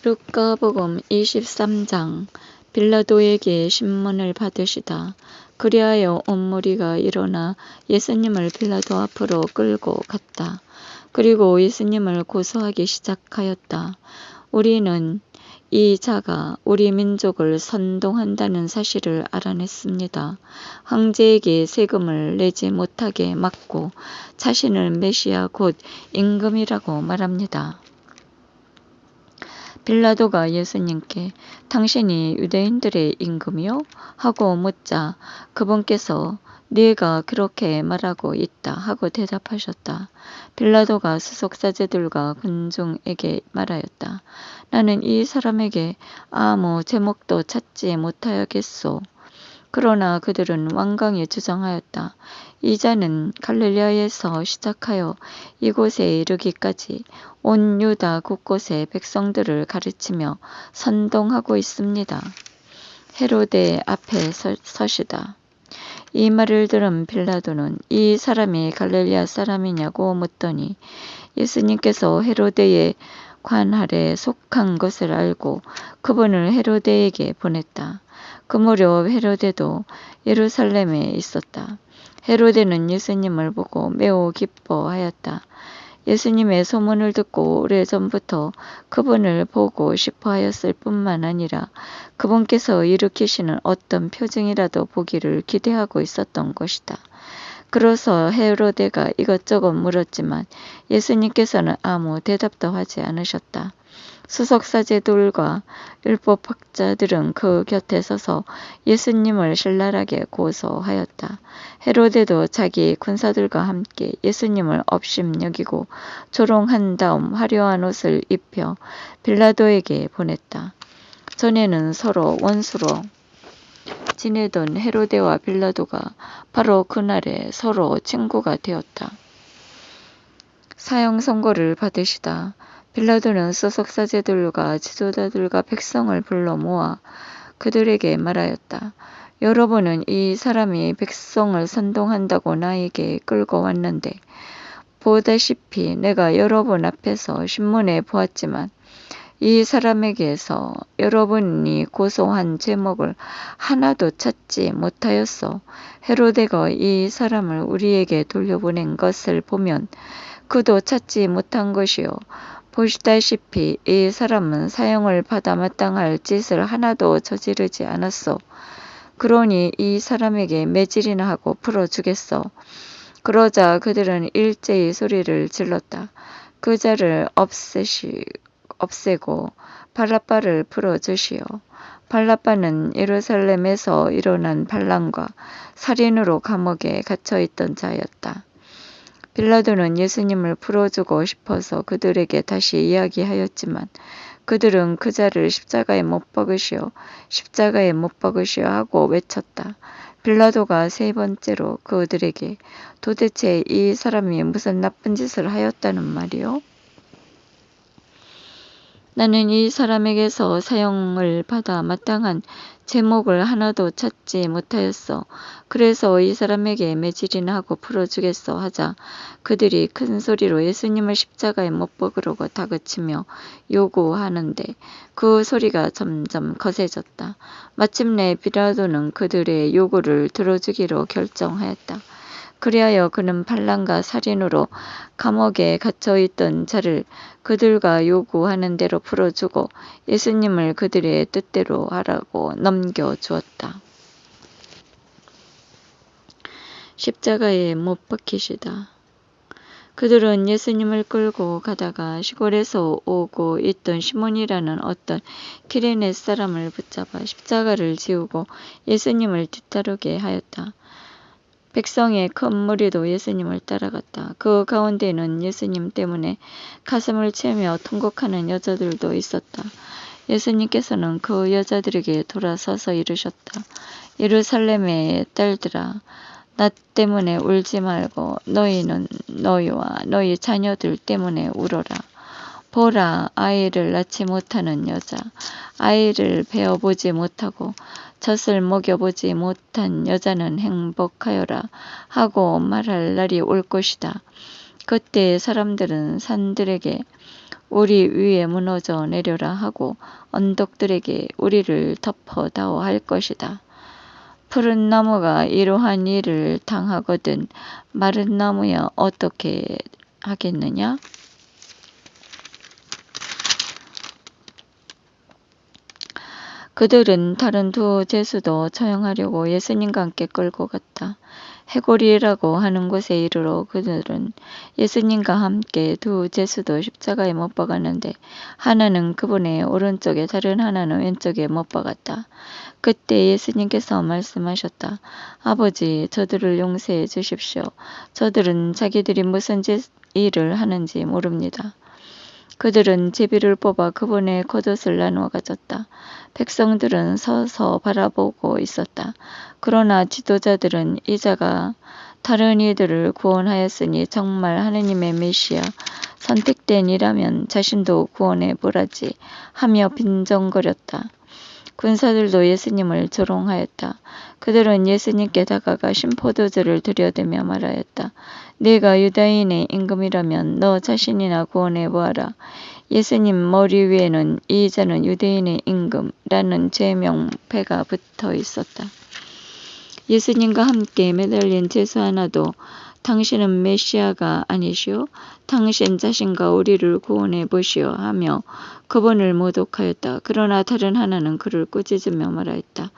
루카복음 23장. 빌라도에게 신문을 받으시다. 그리하여 온 무리가 일어나 예수님을 빌라도 앞으로 끌고 갔다. 그리고 예수님을 고소하기 시작하였다. 우리는 이 자가 우리 민족을 선동한다는 사실을 알아냈습니다. 황제에게 세금을 내지 못하게 막고 자신을 메시아 곧 임금이라고 말합니다. 빌라도가 예수님께 당신이 유대인들의 임금이요? 하고 묻자 그분께서 네가 그렇게 말하고 있다 하고 대답하셨다. 빌라도가 수석사제들과 군중에게 말하였다. 나는 이 사람에게 아무 제목도 찾지 못하였겠소. 그러나 그들은 완강히 주장하였다. 이 자는 갈릴리아에서 시작하여 이곳에 이르기까지 온 유다 곳곳의 백성들을 가르치며 선동하고 있습니다. 헤로데 앞에 서시다. 이 말을 들은 빌라도는 이 사람이 갈릴리아 사람이냐고 묻더니 예수님께서 헤로데의 관할에 속한 것을 알고 그분을 헤로데에게 보냈다. 그 무렵 헤로데도 예루살렘에 있었다. 헤로데는 예수님을 보고 매우 기뻐하였다. 예수님의 소문을 듣고 오래전부터 그분을 보고 싶어 하였을 뿐만 아니라 그분께서 일으키시는 어떤 표징이라도 보기를 기대하고 있었던 것이다. 그래서 헤로데가 이것저것 물었지만 예수님께서는 아무 대답도 하지 않으셨다. 수석사제들과 율법학자들은 그 곁에 서서 예수님을 신랄하게 고소하였다. 헤로데도 자기 군사들과 함께 예수님을 업심여기고 조롱한 다음 화려한 옷을 입혀 빌라도에게 보냈다. 전에는 서로 원수로 지내던 헤로데와 빌라도가 바로 그날에 서로 친구가 되었다. 사형 선고를 받으시다. 빌라도는 수석사제들과 지도자들과 백성을 불러 모아 그들에게 말하였다. 여러분은 이 사람이 백성을 선동한다고 나에게 끌고 왔는데 보다시피 내가 여러분 앞에서 신문에 보았지만 이 사람에게서 여러분이 고소한 제목을 하나도 찾지 못하였소. 헤로데가 이 사람을 우리에게 돌려보낸 것을 보면 그도 찾지 못한 것이요. 보시다시피 이 사람은 사형을 받아 마땅할 짓을 하나도 저지르지 않았소. 그러니 이 사람에게 매질이나 하고 풀어주겠소. 그러자 그들은 일제히 소리를 질렀다. 그 자를 없애고 바라바를 풀어주시오. 바라바는 예루살렘에서 일어난 반란과 살인으로 감옥에 갇혀있던 자였다. 빌라도는 예수님을 풀어주고 싶어서 그들에게 다시 이야기하였지만 그들은 그 자를 십자가에 못 박으시오, 십자가에 못 박으시오 하고 외쳤다. 빌라도가 세 번째로 그들에게 도대체 이 사람이 무슨 나쁜 짓을 하였다는 말이오? 나는 이 사람에게서 사형을 받아 마땅한 제목을 하나도 찾지 못하였어. 그래서 이 사람에게 매질이나 하고 풀어주겠어 하자 그들이 큰 소리로 예수님을 십자가에 못 박으라고 다그치며 요구하는데 그 소리가 점점 거세졌다. 마침내 빌라도는 그들의 요구를 들어주기로 결정하였다. 그리하여 그는 반란과 살인으로 감옥에 갇혀있던 자를 그들과 요구하는 대로 풀어주고 예수님을 그들의 뜻대로 하라고 넘겨주었다. 십자가에 못 박히시다. 그들은 예수님을 끌고 가다가 시골에서 오고 있던 시몬이라는 어떤 키레네 사람을 붙잡아 십자가를 지우고 예수님을 뒤따르게 하였다. 백성의 큰 무리도 예수님을 따라갔다. 그 가운데는 예수님 때문에 가슴을 치며 통곡하는 여자들도 있었다. 예수님께서는 그 여자들에게 돌아서서 이르셨다. 예루살렘의 딸들아, 나 때문에 울지 말고 너희는 너희와 너희 자녀들 때문에 울어라. 보라, 아이를 낳지 못하는 여자, 아이를 베어보지 못하고 젖을 먹여보지 못한 여자는 행복하여라 하고 말할 날이 올 것이다. 그때 사람들은 산들에게 우리 위에 무너져 내려라 하고 언덕들에게 우리를 덮어다오 할 것이다. 푸른 나무가 이러한 일을 당하거든 마른 나무야 어떻게 하겠느냐? 그들은 다른 두 제수도 처형하려고 예수님과 함께 끌고 갔다. 해골이라고 하는 곳에 이르러 그들은 예수님과 함께 두 제수도 십자가에 못 박았는데 하나는 그분의 오른쪽에 다른 하나는 왼쪽에 못 박았다. 그때 예수님께서 말씀하셨다. 아버지, 저들을 용서해 주십시오. 저들은 자기들이 무슨 일을 하는지 모릅니다. 그들은 제비를 뽑아 그분의 겉옷을 나누어 가졌다. 백성들은 서서 바라보고 있었다. 그러나 지도자들은 이자가 다른 이들을 구원하였으니 정말 하느님의 메시아 선택된 이라면 자신도 구원해 보라지 하며 빈정거렸다. 군사들도 예수님을 조롱하였다. 그들은 예수님께 다가가 신포도주를 들여대며 말하였다. 네가 유다인의 임금이라면 너 자신이나 구원해 보아라. 예수님 머리 위에는 이 자는 유대인의 임금라는 제명패가 붙어 있었다. 예수님과 함께 매달린 제수 하나도 당신은 메시아가 아니시오? 당신 자신과 우리를 구원해 보시오 하며 그분을 모독하였다. 그러나 다른 하나는 그를 꾸짖으며 말하였다.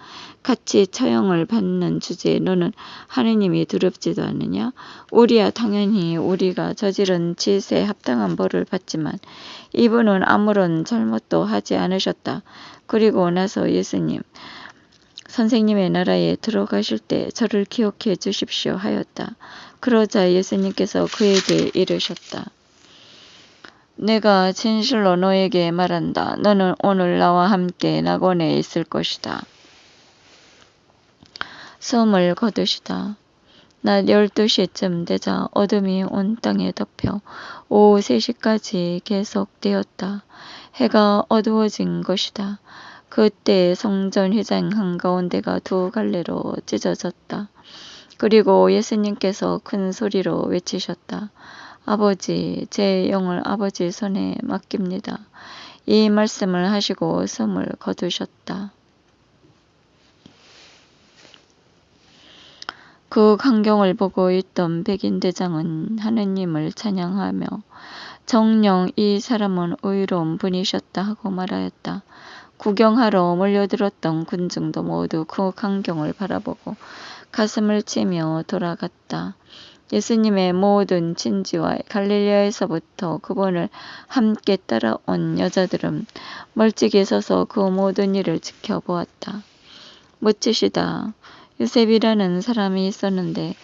같이 처형을 받는 주제에 너는 하느님이 두렵지도 않느냐? 우리야 당연히 우리가 저지른 짓에 합당한 벌을 받지만 이분은 아무런 잘못도 하지 않으셨다. 그리고 나서 예수님 선생님의 나라에 들어가실 때 저를 기억해 주십시오 하였다. 그러자 예수님께서 그에게 이르셨다. 내가 진실로 너에게 말한다. 너는 오늘 나와 함께 낙원에 있을 것이다. 숨을 거두시다. 낮 12시쯤 되자 어둠이 온 땅에 덮여 오후 3시까지 계속되었다. 해가 어두워진 것이다. 그때 성전 휘장 한가운데가 두 갈래로 찢어졌다. 그리고 예수님께서 큰 소리로 외치셨다. 아버지, 제 영을 아버지 손에 맡깁니다. 이 말씀을 하시고 숨을 거두셨다. 그 광경을 보고 있던 백인대장은 하느님을 찬양하며 정녕 이 사람은 의로운 분이셨다 하고 말하였다. 구경하러 몰려들었던 군중도 모두 그 광경을 바라보고 가슴을 치며 돌아갔다. 예수님의 모든 친지와 갈릴리아에서부터 그분을 함께 따라온 여자들은 멀찍이 서서 그 모든 일을 지켜보았다. 묻히시다. 요셉이라는 사람이 있었는데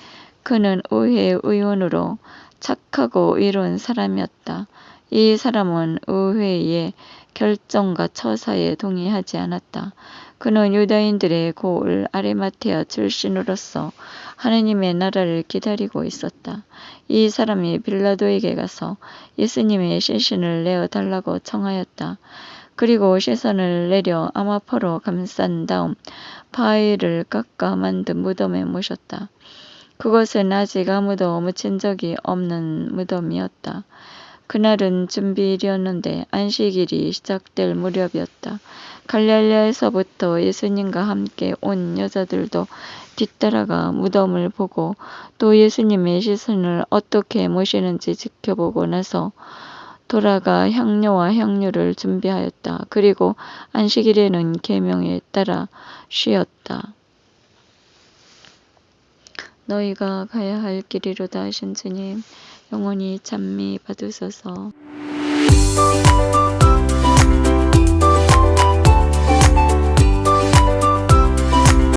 그는 의회 의원으로 착하고 의로운 사람이었다. 이 사람은 의회의 결정과 처사에 동의하지 않았다. 그는 유다인들의 고을 아리마테아 출신으로서 하느님의 나라를 기다리고 있었다. 이 사람이 빌라도에게 가서 예수님의 시신을 내어 달라고 청하였다. 그리고 시선을 내려 아마포로 감싼 다음 바위를 깎아 만든 무덤에 모셨다. 그것은 아직 아무도 묻힌 적이 없는 무덤이었다. 그날은 준비일이었는데 안식일이 시작될 무렵이었다. 갈릴리아에서부터 예수님과 함께 온 여자들도 뒤따라가 무덤을 보고 또 예수님의 시신을 어떻게 모시는지 지켜보고 나서 돌아가 향료와 향유를 준비하였다. 그리고 안식일에는 계명에 따라 쉬었다. 너희가 가야 할 길이로다 하신 주님, 영원히 찬미 받으소서.